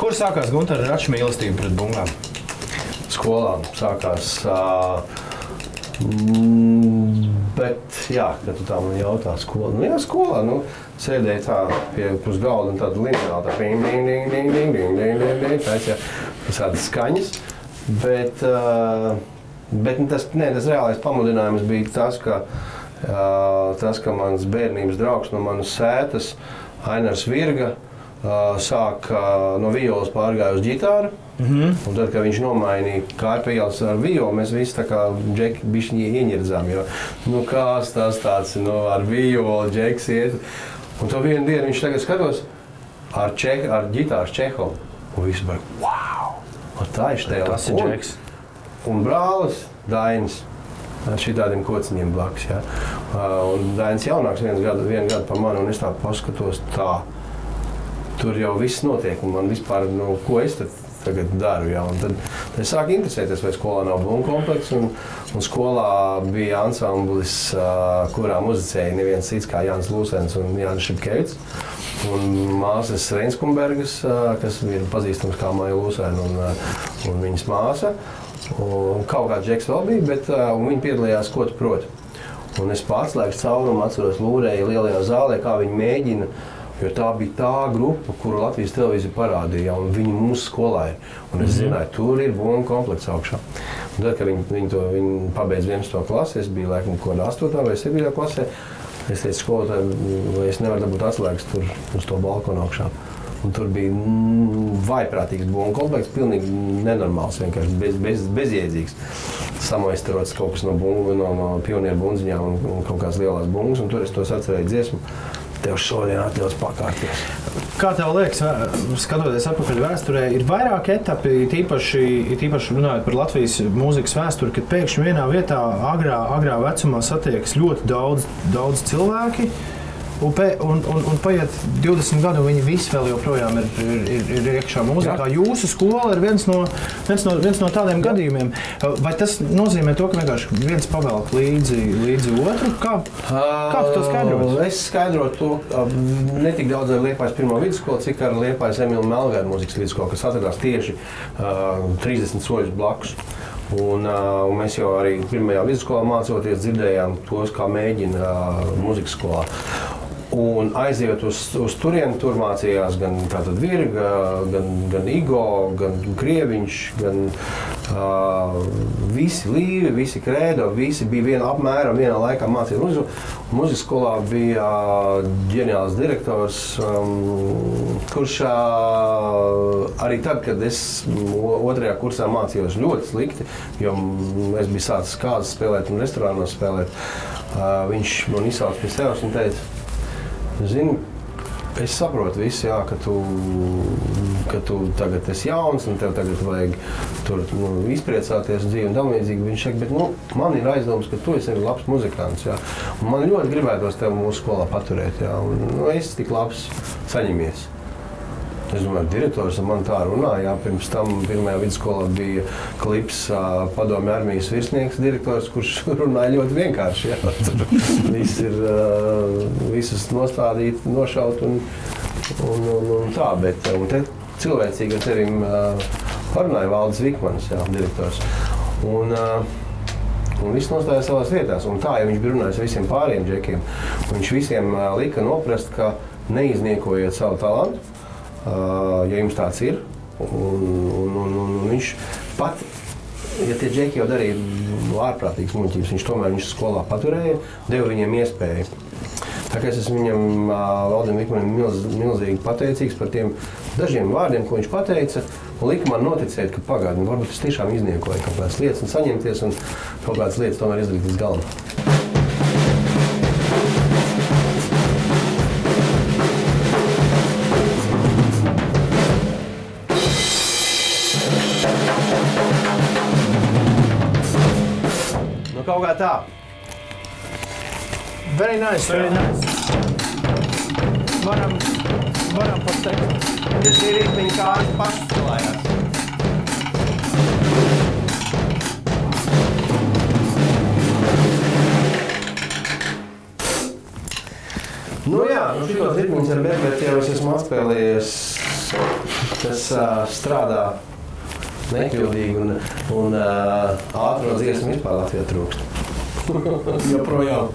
Kur sākās Gunter Rača mīlestība pret bungām? Skolā sākās, bet jā, kad tu tā man jautā skolā, nu jā, skolā, nu, sēdēja tā pie pus galda un tāda lineāla, tā ding, ding, ding, ding, ding, ding, ding, ding, ding, tādas skaņas, bet tas reālais pamudinājums bija tas, ka mans bērnības draugs no manas sētas, Ainars Virga, sāk no violas pārgāja uz ģitāru. Un tad, kad viņš nomainīja kārpējās ar violu, mēs visi tā kā džeki bišķiņi ieņirdzām, jo, nu kāds tas tāds, nu ar violu džeks iet. Un to vienu dienu viņš tagad skatos ar ģitāras Čehovu. Un visi baigi, wow! Un tā ir štēla. Tas ir džeks. Un brālis Dainis ar šitādiem kociņiem blakus, jā. Un Dainis jaunāks vienu gadu pa mani, un es tā paskatos tā. Tur jau viss notiek, un man vispār, nu, ko es tagad daru, jā. Un tad es sāku interesēties, vai skolā nav bungu komplekts, un skolā bija ansamblis, kurā muzicēja neviens cits kā Jānis Lūsens un Jānis Šipkevics. Un māsas Reinskumbergas, kas ir pazīstams kā Maija Lūsēna un viņas māsa. Un kaut kāds džeks vēl bija, bet viņi piedalījās Ko tu proti. Un es pārslēgšu caurumu, atceros Lūrēju lielajā zālē, kā viņi mēģina. Jo tā bija tā grupa, kuru Latvijas televīzija parādīja, un viņi mūsu skolā ir. Un es zināju, tur ir bungu komplekts augšā. Un tad, kad viņi pabeidz 11. klasi, es biju laikam kaut kādā 8. vai 7. klasē, es teicu skolotāji, vai es nevaru dabūt atslēgas tur uz to balkonu augšā. Un tur bija vaiprātīgs bungu komplekts, pilnīgi nenormāls, vienkārši bezjēdzīgs. Samaistarots kaut kas no pionieru bundziņām un kaut kāds lielās bungas, un tur es tos atcerēju dziesmu. Tev šodien atļaus pakārties. Kā tev liekas, skatoties atpakaļ vēsturē, ir vairāk etapi, tīpaši runājot par Latvijas mūzikas vēsturi, kad pēkšņi vienā vietā agrā vecumā satiekas ļoti daudz cilvēki, un paiet 20 gadu, un viņi visi vēl joprojām ir iekšā mūzikā. Jūsu skola ir viens no tādiem gadījumiem. Vai tas nozīmē to, ka vienkārši viens pavelk līdzi otru? Kā tu to skaidrotu? Es skaidrotu to ne tik daudz ar Liepājas pirmo vidusskolu, cik ar Liepājas Emīla Melgāra mūzikas vidusskolu, kas atradās tieši 30 soļus blakus. Un mēs jau arī pirmajā vidusskolā mācoties dzirdējām tos, kā mēģina mūzikas skolā. Un aizejot uz turieni, tur mācījās gan tātad Virga, gan Igo, gan Krieviņš, gan visi Līvi, visi Krēdo, visi bija apmēram vienā laikā mācīt mūziku. Mūzikas skolā bija ģeniāls direktors, kurš arī tad, kad es 2. kursā mācījos ļoti slikti, jo es biju sācis kāzas spēlēt un restorānos spēlēt, viņš man izsauca pie sevis un teica, zini, es saprotu visu, jā, ka tu tagad esi jauns un tev tagad vajag tur izpriecāties dzīvi un tam līdzīgi. Viņš saka, bet man ir aizdoms, ka tu esi arī labs muzikants, jā. Un man ļoti gribētos tevi mūsu skolā paturēt, jā. Un es tik labs saņemies. Es domāju, direktors ar mani tā runāja, jā. Pirms tam pirmajā vidusskolā bija klips Padomju armijas virsnieks direktors, kurš runāja ļoti vienkārši, jā. Tur viss ir visus nostādīt, nošaut un tā, bet un te cilvēcīgi ar tevim parunāja Valdis Vikmanis, jā, direktors. Un viss nostāja savās vietās. Un tā, ja viņš bija runājis visiem pāriem džekiem, viņš visiem lika noprast, ka neizniekojiet savu talantu, ja jums tāds ir, un viņš pat, ja tie džeki jau darīja ārprātīgas muļķības, viņš tomēr skolā paturēja, deva viņiem iespēju. Tā kā es esmu viņam, Valdim Vikmanim, milzīgi pateicīgs par tiem dažiem vārdiem, ko viņš pateica, un lika man noticēt, ka pagādi, varbūt es tiešām izniekoju kaut kādas lietas un saņemties un kaut kādas lietas tomēr izdarīt līdz galam. Kaut kā tā. Very nice, very nice. Varam pat teikt. Ja šī ritmiņa kājas pašas celājās. Nu jā, šitos ritmus ar bet jau es esmu atspēlējies, tas strādā nekļūdīgi un ātro dziesmu vispār Latvijā trūkst. Joprojām.